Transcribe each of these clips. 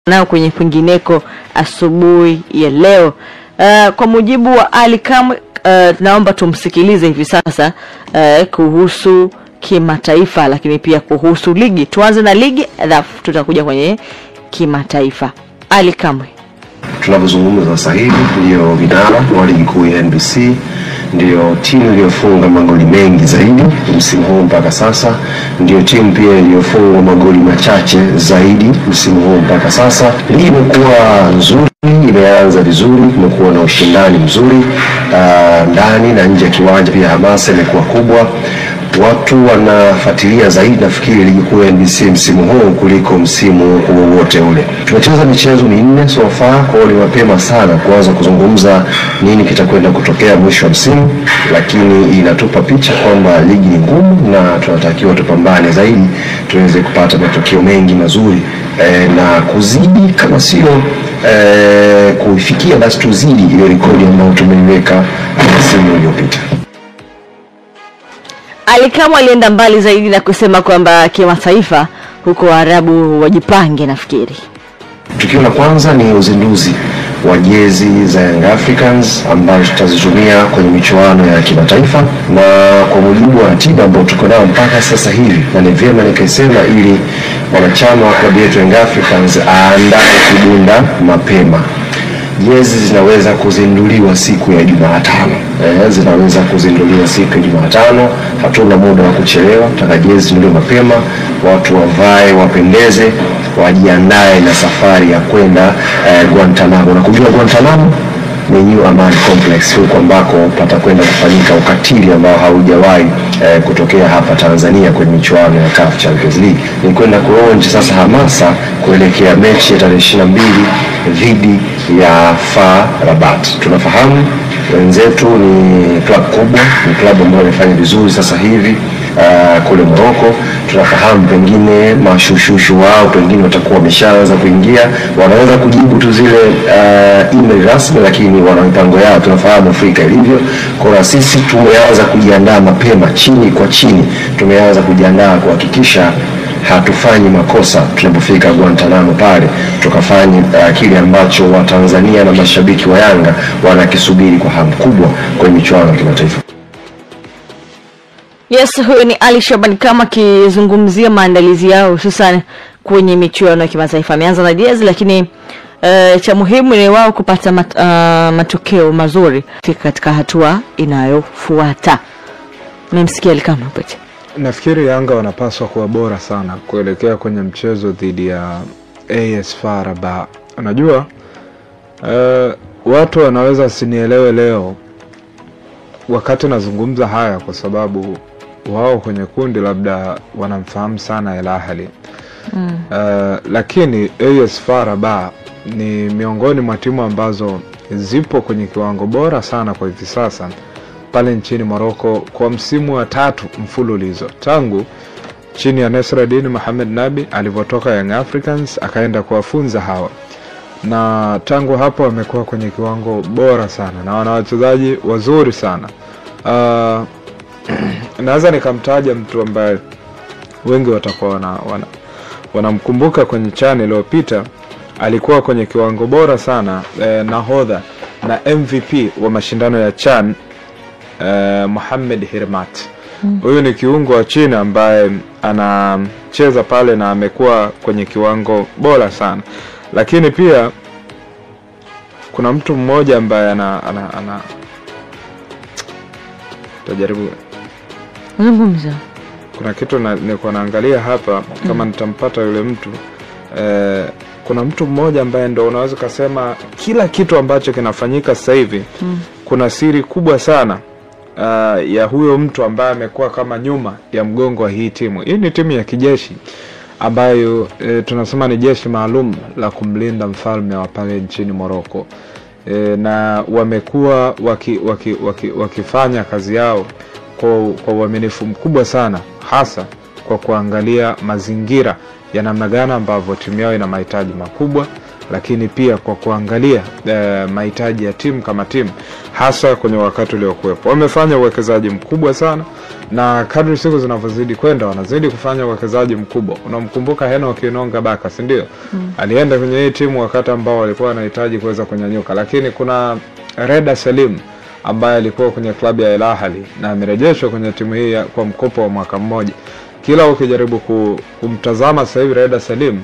nao kwenye kwingineko asubuhi ya leo. Kwa mujibu wa Ali Kamwe, naomba tumsikilize hivi sasa kuhusu kimataifa, lakini pia kuhusu ligi. Tuanze na ligi alafu tutakuja kwenye kimataifa. Ali Kamwe: tunapozungumza sasa hivi ndio vinara wa ligi kuu ya NBC, ndio timu iliyofunga magoli mengi zaidi msimu huu mpaka sasa, ndio timu pia iliyofunga magoli machache zaidi msimu huu mpaka sasa. Ligi imekuwa nzuri, imeanza vizuri, kumekuwa na ushindani mzuri ndani na nje ya kiwanja, pia hamasa imekuwa kubwa. Watu wanafuatilia zaidi nafikiri ligi kuu ya NBC msimu huu kuliko msimu wowote ule. Tumecheza michezo minne so far, kwa hiyo mapema sana kuanza kuzungumza nini kitakwenda kutokea mwisho wa msimu, lakini inatupa picha kwamba ligi ni ngumu na tunatakiwa tupambane zaidi tuweze kupata matokeo mengi mazuri na kuzidi, kama sio kuifikia basi tuzidi ile rekodi ambayo tumeiweka msimu uliopita. Ali Kamwe alienda mbali zaidi na kusema kwamba kimataifa huko Waarabu wajipange. Nafikiri tukio la kwanza ni uzinduzi wa jezi za Young Africans ambazo tutazitumia kwenye michuano ya kimataifa, na kwa mujibu wa ratiba ambayo tuko nao mpaka sasa hivi, na ni vyema nikasema ili wanachama wa klabu yetu Young Africans aandae kibunda mapema. Jezi zinaweza kuzinduliwa siku ya Jumatano. Zinaweza kuzinduliwa siku ya Jumatano. Hatuna muda wa kuchelewa. Nataka jezi zinduliwe mapema, watu wavae, wapendeze, wajiandae na safari ya kwenda Guantanamo. Na kujua Guantanamo ni New Aman Complex, huko ambako patakwenda kufanyika ukatili ambao haujawahi kutokea hapa Tanzania kwenye michuano ya CAF Champions League. Ni kwenda kuonja sasa hamasa kuelekea mechi ya tarehe 22 dhidi ya FAR Rabat. Tunafahamu wenzetu ni klabu kubwa, ni klabu ambayo inafanya vizuri sasa hivi kule Morocco. Tunafahamu pengine mashushushu wao pengine watakuwa wameshaanza kuingia, wanaweza kujibu tu zile email rasmi, lakini wana mipango yao. Tunafahamu Afrika ilivyo. Kwa sisi tumeanza kujiandaa mapema, chini kwa chini tumeanza kujiandaa kuhakikisha hatufanyi makosa tunapofika Guantanamo pale, tukafanya kile ambacho Watanzania na mashabiki wa Yanga wanakisubiri kwa hamu kubwa kwenye michuano ya kimataifa. Yes, huyu ni Ali Shaban kama kizungumzia maandalizi yao hususan kwenye michuano ya kimataifa. Ameanza na jezi, lakini cha muhimu ni wao kupata matokeo mazuri fika katika hatua inayofuata. Mmemsikia Ali kama hapo. Nafikiri Yanga wanapaswa kuwa bora sana kuelekea kwenye mchezo dhidi ya AS FAR Rabat. Unajua watu wanaweza sinielewe leo wakati nazungumza haya, kwa sababu wao kwenye kundi labda wanamfahamu sana El Ahly. Lakini AS FAR Rabat ni miongoni mwa timu ambazo zipo kwenye kiwango bora sana kwa hivi sasa pale nchini Morocco kwa msimu wa 3 mfululizo tangu chini ya Nasreddine Mohamed Nabi alivyotoka Young Africans akaenda kuwafunza hawa, na tangu hapo amekuwa kwenye kiwango bora sana na wana wachezaji wazuri sana. Naweza nikamtaja mtu ambaye wengi watakuwa wanamkumbuka kwenye channel iliyopita, alikuwa kwenye kiwango bora sana, nahodha na MVP wa mashindano ya CHAN, Mohamed Hirmat. Huyu ni kiungo wa China ambaye anacheza pale na amekuwa kwenye kiwango bora sana. Lakini pia kuna mtu mmoja ambaye tajaribu zungumza. Kuna kitu nilikuwa naangalia hapa kama nitampata yule mtu. Kuna mtu mmoja ambaye ndo unaweza kusema kila kitu ambacho kinafanyika sasa hivi kuna siri kubwa sana ya huyo mtu ambaye amekuwa kama nyuma ya mgongo wa hii timu. Hii ni timu ya kijeshi ambayo tunasema ni jeshi maalum la kumlinda mfalme wa pale nchini Morocco. Na wamekuwa wakifanya kazi yao kwa uaminifu mkubwa sana, hasa kwa kuangalia mazingira ya namna gani ambavyo timu yao ina mahitaji makubwa, lakini pia kwa kuangalia mahitaji ya timu kama timu, hasa kwenye wakati uliokuwepo. Wamefanya uwekezaji mkubwa sana, na kadri siku zinavyozidi kwenda wanazidi kufanya uwekezaji mkubwa. Unamkumbuka Henok Inonga Baka, si ndio? Alienda kwenye hii timu wakati ambao walikuwa wanahitaji kuweza kunyanyuka, lakini kuna Reda Selim ambaye alikuwa kwenye klabu ya Al Ahly na amerejeshwa kwenye timu hii kwa mkopo wa mwaka mmoja. Kila ukijaribu kumtazama sasa hivi Reda Selim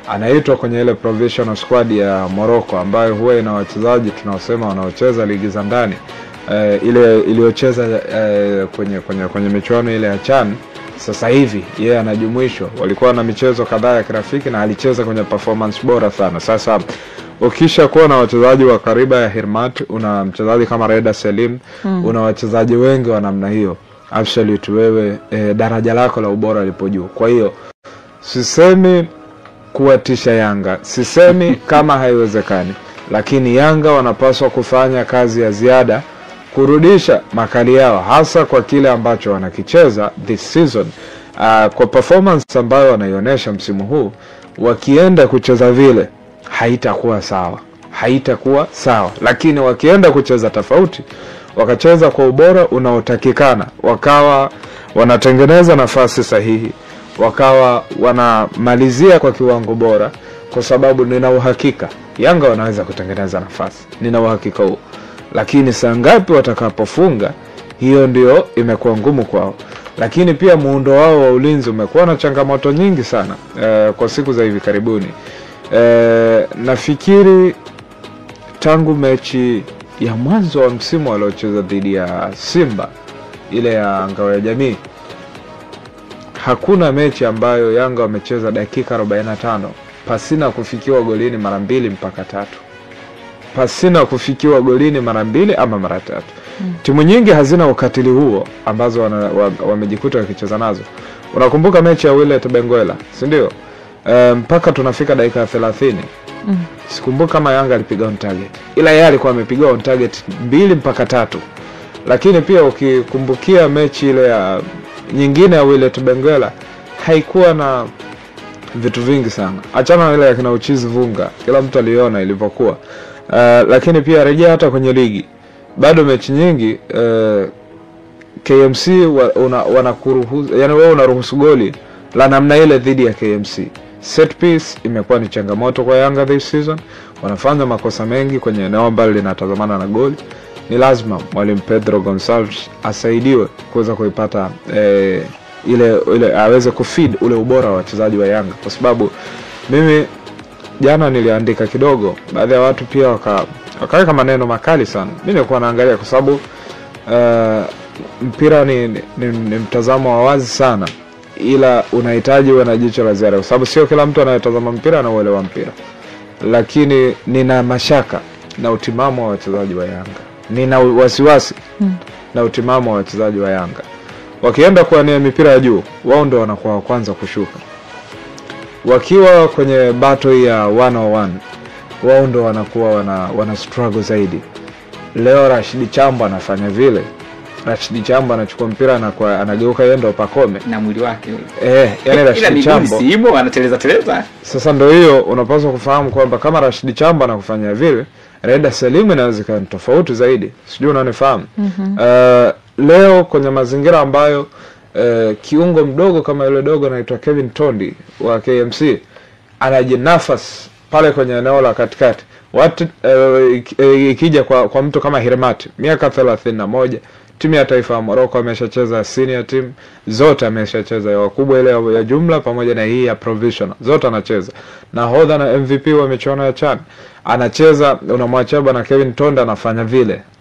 anaitwa kwenye ile provisional squad ya Morocco ambayo huwa ina wachezaji tunaosema wanaocheza ligi za ndani, ile iliyocheza kwenye michuano ile ya CHAN. Sasa hivi yeye anajumuishwa. Walikuwa na michezo kadhaa ya kirafiki na alicheza kwenye performance bora sana. Sasa ukisha kuwa na wachezaji wa kariba ya Hirmat, una mchezaji kama Reda Selim, una wachezaji wengi wa namna hiyo, absolute wewe daraja lako la ubora lipo juu. Kwa hiyo sisemi kuwatisha Yanga, sisemi kama haiwezekani, lakini Yanga wanapaswa kufanya kazi ya ziada kurudisha makali yao, hasa kwa kile ambacho wanakicheza this season. Kwa performance ambayo wanaionyesha msimu huu, wakienda kucheza vile haitakuwa sawa, lakini wakienda kucheza tofauti, wakacheza kwa ubora unaotakikana, wakawa wanatengeneza nafasi sahihi, wakawa wanamalizia kwa kiwango bora, kwa sababu nina uhakika Yanga wanaweza kutengeneza nafasi, nina uhakika huo. Lakini saa ngapi watakapofunga, hiyo ndio imekuwa ngumu kwao. Lakini pia muundo wao wa ulinzi umekuwa na changamoto nyingi sana kwa siku za hivi karibuni. Nafikiri tangu mechi ya mwanzo wa msimu waliocheza dhidi ya Simba, ile ya Ngao ya Jamii, hakuna mechi ambayo Yanga wamecheza dakika 45 pasina kufikiwa golini mara 2 mpaka 3. Pasina kufikiwa golini mara 2 ama mara 3. Timu nyingi hazina ukatili huo ambazo wamejikuta wakicheza nazo. Unakumbuka mechi ya Willet Benguela, si ndio? Mpaka tunafika dakika 30. Sikumbuka kama Yanga alipiga on target, ila yeye alikuwa amepiga on target 2 mpaka 3. Lakini pia ukikumbukia mechi ile ya nyingine ya Willet Benguela, haikuwa na vitu vingi sana. Achana na ile ya kina Uchizi Vunga, kila mtu aliona ilivyokuwa. Lakini pia rejea hata kwenye ligi, bado mechi nyingi KMC wanakuruhusu, yani wewe unaruhusu goli la namna ile dhidi ya KMC. Set piece imekuwa ni changamoto kwa Yanga this season. Wanafanya makosa mengi kwenye eneo ambalo linatazamana na goli. Ni lazima mwalimu Pedro Gonçalves asaidiwe kuweza kuipata ile aweze kufeed ule ubora wa wachezaji wa Yanga, kwa sababu mimi jana niliandika kidogo, baadhi ya watu pia wakaweka maneno makali sana. Mimi nilikuwa naangalia kwa sababu mpira ni mtazamo wa wazi sana, ila unahitaji uwe na jicho la ziada, kwa sababu sio kila mtu anayetazama mpira anaelewa mpira. Lakini nina mashaka na utimamu wa wachezaji wa Yanga, nina wasiwasi na utimamu wa wachezaji wa Yanga. Wakienda kuania mipira ya juu, wao ndio wanakuwa wa kwanza kushuka. Wakiwa kwenye battle ya 1-on-1, wao ndio wanakuwa wana struggle zaidi. Leo Rashid Chambo anafanya vile. Rashid Chambo anachukua mpira na anageuka yeye ndio Pacome na mwili wake. Yani Rashid Chambo sibo anateleza. Sasa ndio hiyo unapaswa kufahamu kwamba kama Rashid Chambo anakufanya vile, Reda Selim inawezekana tofauti zaidi. Sijui unanifahamu. Leo kwenye mazingira ambayo kiungo mdogo kama yule dogo anaitwa Kevin Tondi wa KMC anajinafasi pale kwenye eneo la katikati, ikija kwa mtu kama Hirmat, miaka 31, timu ya taifa ya Morocco, ameshacheza senior team zote, ameshacheza ya wakubwa ile ya jumla pamoja na hii ya provisional zote anacheza. Nahodha na MVP wa michuano ya CHAN anacheza. Unamwacha bwana Kevin Tonda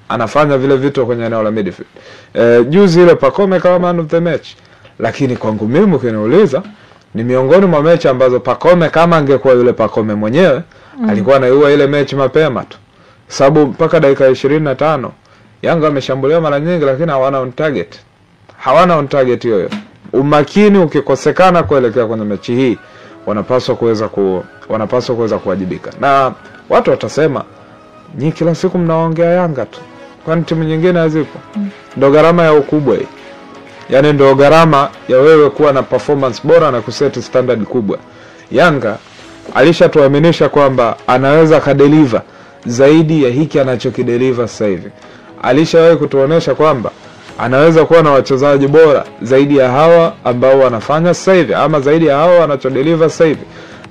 anafanya vile vitu kwenye eneo la midfield. Juzi ile Pacome kama man of the match, lakini kwangu mimi ukiniuliza ni miongoni mwa mechi ambazo Pacome, kama angekuwa yule Pacome mwenyewe, alikuwa anaiua ile mechi mapema tu, sababu mpaka dakika 25 Yanga wameshambulia mara nyingi, lakini hawana on target hiyo. Umakini ukikosekana kuelekea kwenye mechi hii, wanapaswa kuweza kuwajibika. Na watu watasema nyinyi kila siku mnaongea Yanga tu, kwani timu nyingine hazipo? Ndio gharama ya ukubwa hii. Yani ndio gharama ya wewe kuwa na performance bora na kuseti standard kubwa. Yanga alishatuaminisha kwamba anaweza kadeliver zaidi ya hiki anachokideliver sasa hivi. Alishawahi kutuonesha kwamba anaweza kuwa na wachezaji bora zaidi ya hawa ambao wanafanya sasa hivi, ama zaidi ya hawa wanachodeliver sasa hivi.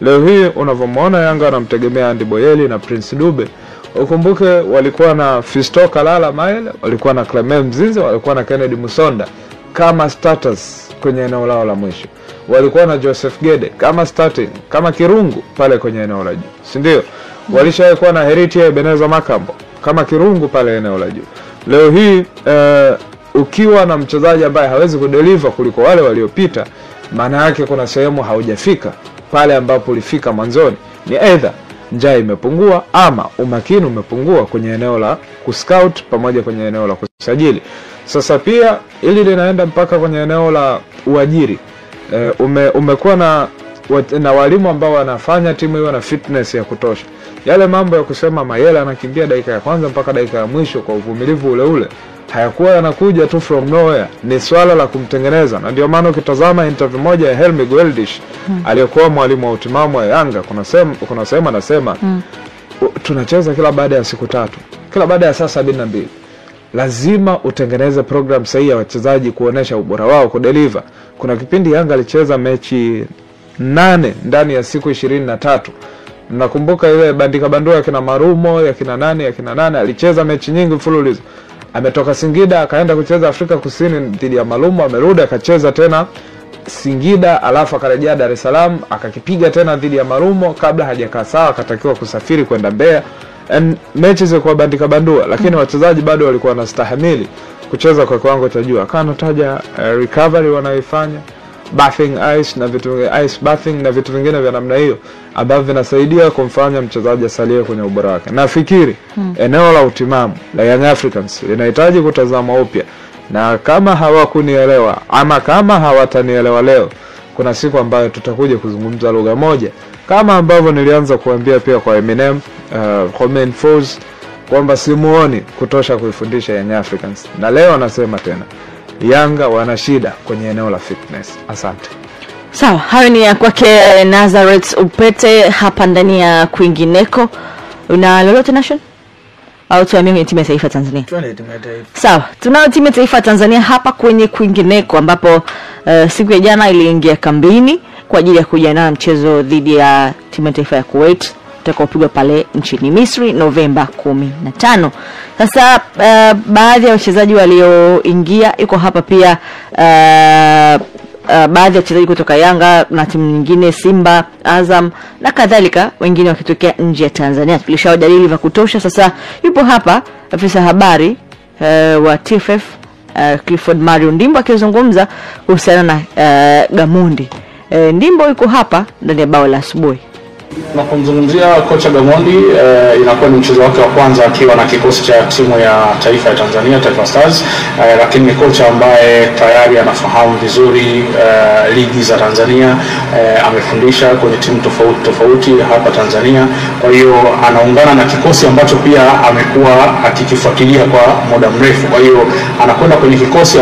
Leo hii unavyomuona Yanga wanamtegemea Andy Boyeli na Prince Dube. Ukumbuke walikuwa na Fisto Kalala Maele, walikuwa na Clement Mzize, walikuwa na Kennedy Musonda kama starters kwenye eneo lao la mwisho. Walikuwa na Joseph Gede kama starting, kama kirungu pale kwenye eneo la juu, si ndio? Walishakuwa na Heritier Ebeneza Makambo kama kirungu pale eneo la juu. Leo hii ukiwa na mchezaji ambaye hawezi kudeliver kuliko wale waliopita, maana yake kuna sehemu haujafika pale ambapo ulifika mwanzoni. Ni either njaa imepungua ama umakini umepungua kwenye eneo la kuscout pamoja kwenye eneo la kusajili. Sasa pia ili linaenda mpaka kwenye eneo la uajiri. Umekuwa na walimu ambao wanafanya timu hiyo na fitness ya kutosha. Yale mambo ya kusema Mayela anakimbia dakika ya kwanza mpaka dakika ya mwisho kwa uvumilivu ule ule hayakuwa yanakuja tu from nowhere, ni swala la kumtengeneza. Na ndio maana ukitazama interview moja ya Helmi Gueldish aliyokuwa mwalimu wa utimamu wa Yanga, kuna sema anasema tunacheza kila baada ya siku 3, kila baada ya saa 72. Lazima utengeneze program sahihi ya wachezaji kuonesha ubora wao kudeliver. Kuna kipindi Yanga alicheza mechi 8 ndani ya siku 23. Nakumbuka ile bandika bandua ya kina Marumo, ya kina nani alicheza mechi nyingi mfululizo. Ametoka Singida akaenda kucheza Afrika Kusini dhidi ya Malumo, amerudi akacheza tena Singida, alafu akarejea Dar es Salaam akakipiga tena dhidi ya Marumo kabla hajakaa sawa akatakiwa kusafiri kwenda Mbeya. Mechi zilikuwa bandika bandua, lakini wachezaji bado walikuwa wanastahimili kucheza kwa kiwango cha juu. Akanataja recovery wanayoifanya, bathing ice na vitu ice bathing na vitu vingine vya namna hiyo ambavyo vinasaidia kumfanya mchezaji asalie kwenye ubora wake. Nafikiri eneo la utimamu la Young Africans linahitaji kutazama upya, na kama hawakunielewa ama kama hawatanielewa leo, kuna siku ambayo tutakuja kuzungumza lugha moja, kama ambavyo nilianza kuambia pia kwa Eminem Romain Folz kwamba simuoni kutosha kuifundisha Young Africans, na leo nasema tena Yanga wana shida kwenye eneo la fitness. Asante. Sawa, hayo ni ya kwake Nazareth Upete hapa ndani ya Kwingineko. Una lolote Nation? Au tuamie kwenye timu ya taifa Tanzania? Tuende timu ya taifa. Sawa, tunao timu ya taifa Tanzania hapa kwenye Kwingineko ambapo siku ya jana iliingia kambini kwa ajili ya kujiandaa na mchezo dhidi ya timu ya taifa ya Kuwait utakaopigwa pale nchini Misri Novemba 15. Sasa baadhi ya wachezaji walioingia iko hapa pia baadhi ya wachezaji kutoka Yanga na timu nyingine Simba, Azam na kadhalika, wengine wakitokea nje ya Tanzania. Tulishawajadili vya kutosha. Sasa yupo hapa afisa habari wa TFF Clifford Mario Ndimbo akizungumza kuhusiana na Gamondi. Ndimbo yuko hapa ndani ya bao la asubuhi. Tunapomzungumzia kocha Gamondi, inakuwa ni mchezo wake wa kwanza akiwa na kikosi cha timu ya taifa ya Tanzania, Taifa Stars, lakini ni kocha ambaye tayari anafahamu vizuri ligi za Tanzania, amefundisha kwenye timu tofauti hapa Tanzania. Kwa hiyo anaungana na kikosi ambacho pia amekuwa akikifuatilia kwa muda mrefu. Kwa hiyo anakwenda kwenye kikosi